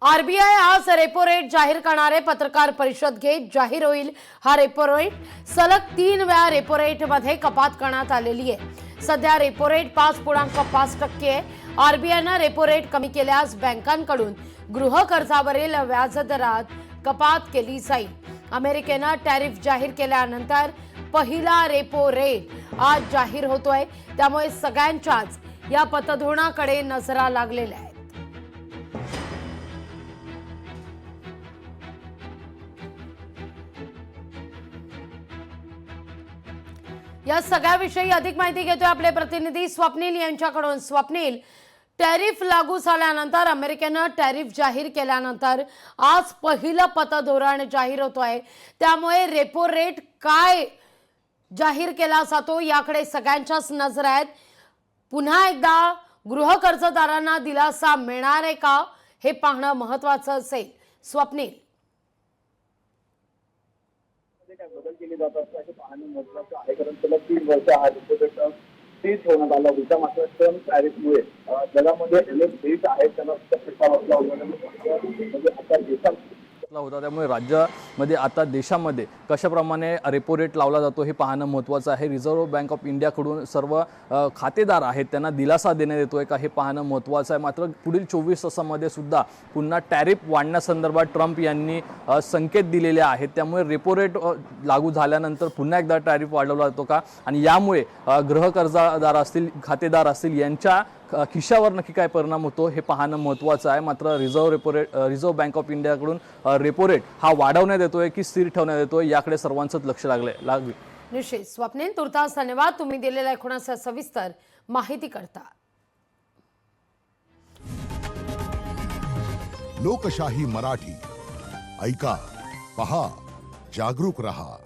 RBI आज repo rate जाहीर करणारे पत्रकार परिषद घेत जाहीर होईल हा रेपो रेट सलग 3 वेळा रेपो रेट मध्ये कपात करण्यात आलेली आहे। सध्या रेपो रेट 5.5% आहे। आरबीआयने रेपो रेट कमी केल्यास बँकांकडून गृह कर्जावरील व्याजदरात कपात केली जाईल। अमेरिकेने टॅरिफ जाहीर केल्यानंतर पहिला रेपो रेट आज जाहीर होतोय, त्यामुळे सगळ्यांच्याच या पतधोरणाकडे नजरा लागलेल्या आहेत। या सगळ्याविषयी अधिक माहिती घेतोय आपले प्रतिनिधी स्वप्नील यांच्याकडून। स्वप्नील, टॅरिफ लागू झाल्यानंतर अमेरिकेने टॅरिफ जाहीर केल्यानंतर आज पहिलं पतधोरण जाहीर होतोय, त्यामुळे रेपो रेट काय जाहीर केला जातो याकडे सगळ्यांच्याच नजर आहेत। पुन्हा एकदा गृह कर्जदारांना दिलासा मिळणार आहे का हे पाहणं महत्त्वाचं असेल। स्वप्नील, काय बदल केले जात असल्याचे पाहणे महत्त्वाचं आहे, कारण सलग 3 वर्ष हा रेपो रेट स्थिर ठेवण्यात आला होता। मात्र ट्रम्प टॅरिफमुळे जगामध्ये अनेक देश आहेत त्यांना फटका बसला होता। म्हणजे आता देशात होता, त्यामुळे राज्यामध्ये आता देशामध्ये कशाप्रमाणे रेपो रेट लावला जातो हे पाहणं महत्त्वाचं आहे। रिझर्व्ह बँक ऑफ इंडियाकडून सर्व खातेदार आहेत त्यांना दिलासा देण्यात येतोय का हे पाहणं महत्त्वाचं आहे। मात्र पुढील 24 तासामध्ये सुद्धा पुन्हा टॅरिफ वाढण्यासंदर्भात ट्रम्प यांनी संकेत दिलेले आहेत, त्यामुळे रेपो रेट लागू झाल्यानंतर पुन्हा एकदा टॅरिफ वाढवला जातो का आणि यामुळे गृह कर्जदार असतील, खातेदार असतील यांच्या खिशावर नक्की काय परिणाम होतो हे पाहणं महत्त्वाचं आहे। मात्र रिझर्व्ह बँक ऑफ इंडियाकडून रेपो रेट हा वाढवण्यात येतोय की स्थिर ठेवण्यात येतोय याकडे सर्वांचंच लक्ष लागले। निश्चित स्वप्नील, तुर्तास धन्यवाद तुम्ही दिलेल्या एकूणच सविस्तर माहिती करता। लोकशाही मराठी ऐका, पहा, जागरूक रहा।